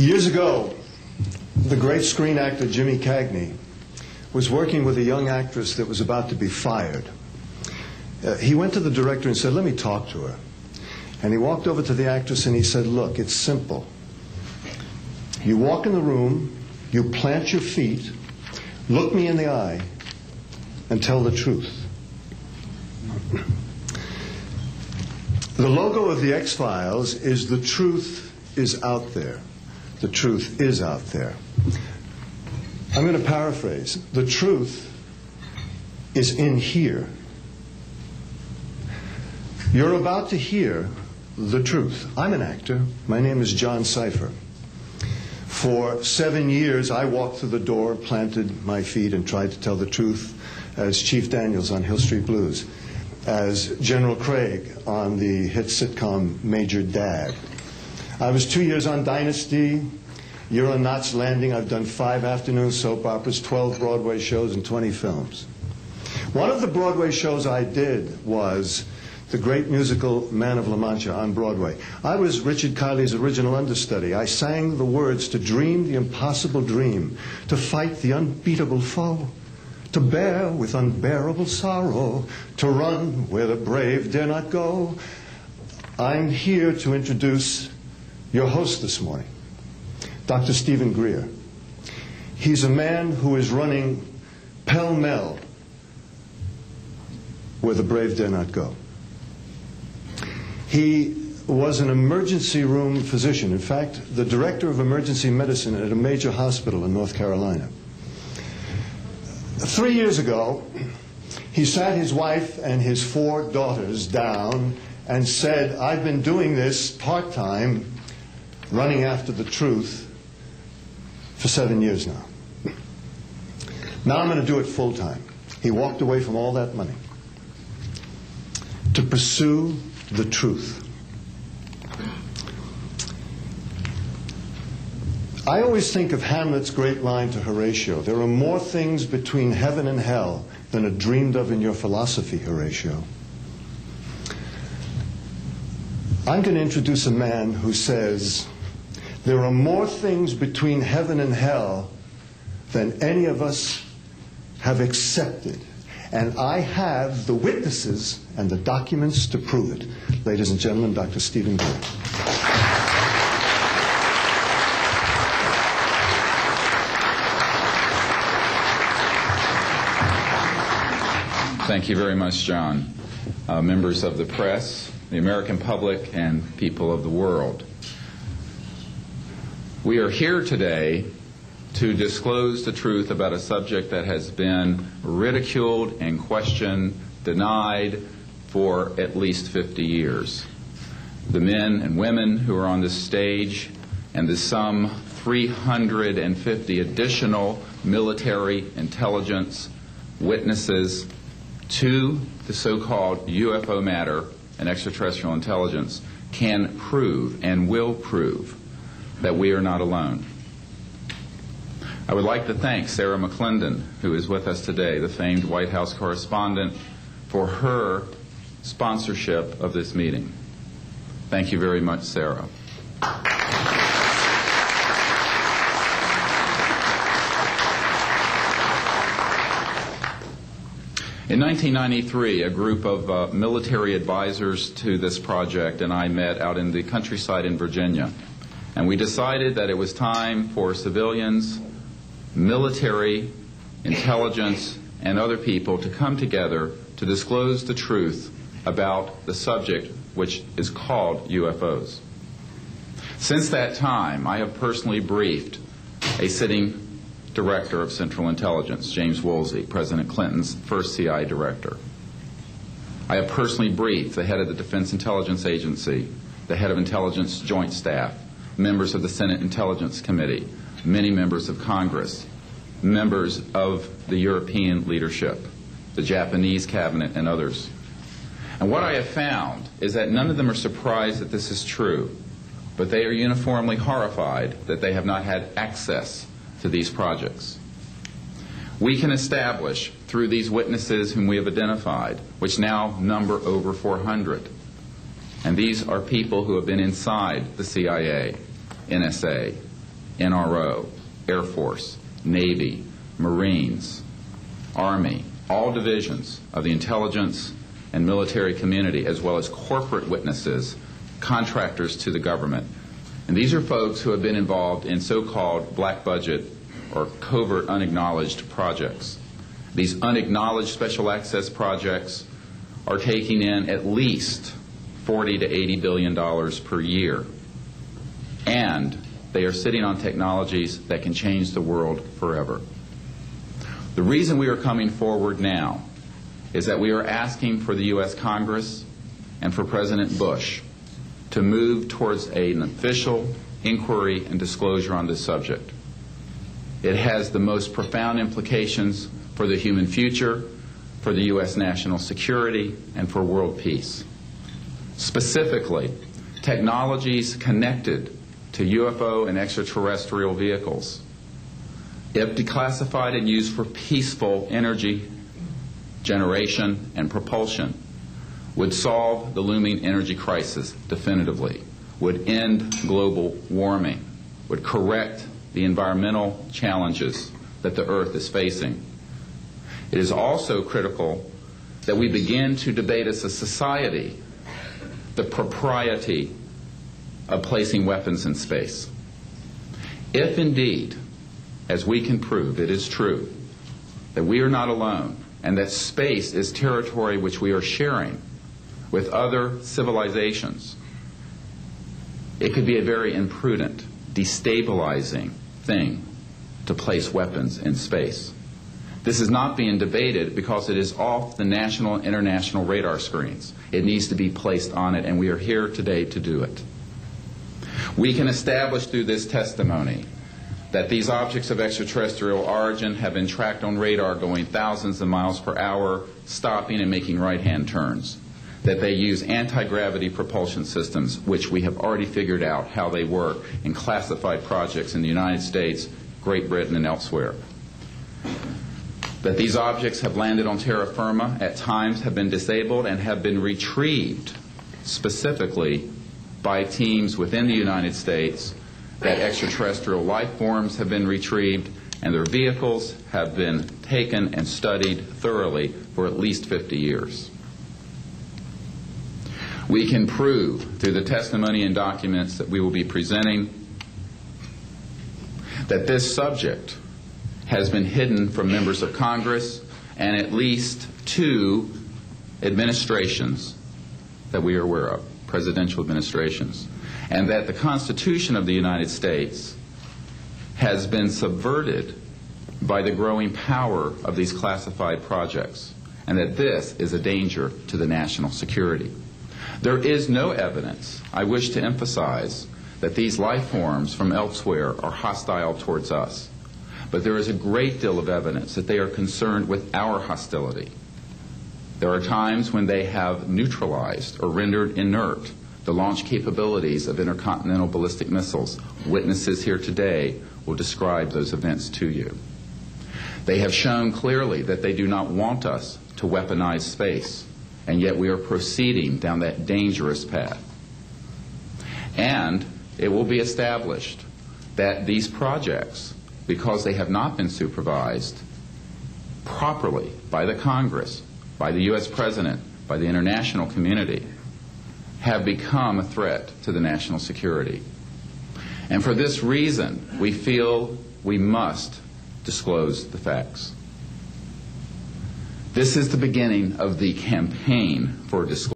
Years ago, the great screen actor Jimmy Cagney was working with a young actress that was about to be fired. He went to the director and said, "Let me talk to her." And he walked over to the actress and he said, "Look, it's simple. You walk in the room, you plant your feet, look me in the eye, and tell the truth." The logo of the X-Files is "The truth is out there." The truth is out there. I'm going to paraphrase. The truth is in here. You're about to hear the truth. I'm an actor. My name is John Cipher. For 7 years, I walked through the door, planted my feet, and tried to tell the truth as Chief Daniels on Hill Street Blues, as General Craig on the hit sitcom Major Dad. I was 2 years on Dynasty. You're on Knots Landing. I've done 5 afternoon soap operas, 12 Broadway shows, and 20 films. One of the Broadway shows I did was the great musical Man of La Mancha on Broadway. I was Richard Kiley's original understudy. I sang the words to dream the impossible dream, to fight the unbeatable foe, to bear with unbearable sorrow, to run where the brave dare not go. I'm here to introduce your host this morning, Dr. Stephen Greer. He's a man who is running pell-mell where the brave dare not go. He was an emergency room physician. In fact, the director of emergency medicine at a major hospital in North Carolina. 3 years ago, he sat his wife and his 4 daughters down and said, "I've been doing this part-time, running after the truth, for 7 years now. Now I'm going to do it full-time." He walked away from all that money to pursue the truth. I always think of Hamlet's great line to Horatio, "There are more things between heaven and hell than are dreamed of in your philosophy, Horatio." I'm going to introduce a man who says, there are more things between heaven and hell than any of us have accepted. And I have the witnesses and the documents to prove it. Ladies and gentlemen, Dr. Stephen Greer. Thank you very much, John. Members of the press, the American public, and people of the world. We are here today to disclose the truth about a subject that has been ridiculed and questioned, denied for at least 50 years. The men and women who are on this stage and the some 350 additional military intelligence witnesses to the so-called UFO matter and extraterrestrial intelligence can prove and will prove that we are not alone. I would like to thank Sarah McClendon, who is with us today, the famed White House correspondent, for her sponsorship of this meeting. Thank you very much, Sarah. In 1993, a group of military advisors to this project and I met out in the countryside in Virginia. And we decided that it was time for civilians, military, intelligence, and other people to come together to disclose the truth about the subject which is called UFOs. Since that time, I have personally briefed a sitting director of Central Intelligence, James Woolsey, President Clinton's first CI director. I have personally briefed the head of the Defense Intelligence Agency, the head of Intelligence Joint Staff, members of the Senate Intelligence Committee, many members of Congress, members of the European leadership, the Japanese cabinet, and others. And what I have found is that none of them are surprised that this is true, but they are uniformly horrified that they have not had access to these projects. We can establish through these witnesses whom we have identified, which now number over 400, and these are people who have been inside the CIA, NSA, NRO, Air Force, Navy, Marines, Army, all divisions of the intelligence and military community, as well as corporate witnesses, contractors to the government. And these are folks who have been involved in so-called black budget or covert unacknowledged projects. These unacknowledged special access projects are taking in at least $40 to $80 billion per year. And they are sitting on technologies that can change the world forever. The reason we are coming forward now is that we are asking for the U.S. Congress and for President Bush to move towards an official inquiry and disclosure on this subject. It has the most profound implications for the human future, for the U.S. national security, and for world peace. Specifically, technologies connected to UFO and extraterrestrial vehicles, if declassified and used for peaceful energy generation and propulsion, would solve the looming energy crisis definitively, would end global warming, would correct the environmental challenges that the Earth is facing. It is also critical that we begin to debate as a society the propriety of placing weapons in space. If indeed, as we can prove, it is true that we are not alone and that space is territory which we are sharing with other civilizations, it could be a very imprudent, destabilizing thing to place weapons in space. This is not being debated because it is off the national and international radar screens. It needs to be placed on it, and we are here today to do it. We can establish through this testimony that these objects of extraterrestrial origin have been tracked on radar going thousands of miles per hour, stopping and making right-hand turns, that they use anti-gravity propulsion systems, which we have already figured out how they work in classified projects in the United States, Great Britain, and elsewhere. That these objects have landed on terra firma, at times have been disabled, and have been retrieved specifically by teams within the United States, that extraterrestrial life forms have been retrieved, and their vehicles have been taken and studied thoroughly for at least 50 years. We can prove through the testimony and documents that we will be presenting that this subject has been hidden from members of Congress and at least 2 administrations that we are aware of, presidential administrations, and that the Constitution of the United States has been subverted by the growing power of these classified projects, and that this is a danger to the national security. There is no evidence, I wish to emphasize, that these life forms from elsewhere are hostile towards us. But there is a great deal of evidence that they are concerned with our hostility. There are times when they have neutralized or rendered inert the launch capabilities of intercontinental ballistic missiles. Witnesses here today will describe those events to you. They have shown clearly that they do not want us to weaponize space, and yet we are proceeding down that dangerous path. And it will be established that these projects, because they have not been supervised properly by the Congress, by the U.S. President, by the international community, have become a threat to the national security. And for this reason, we feel we must disclose the facts. This is the beginning of the campaign for disclosure.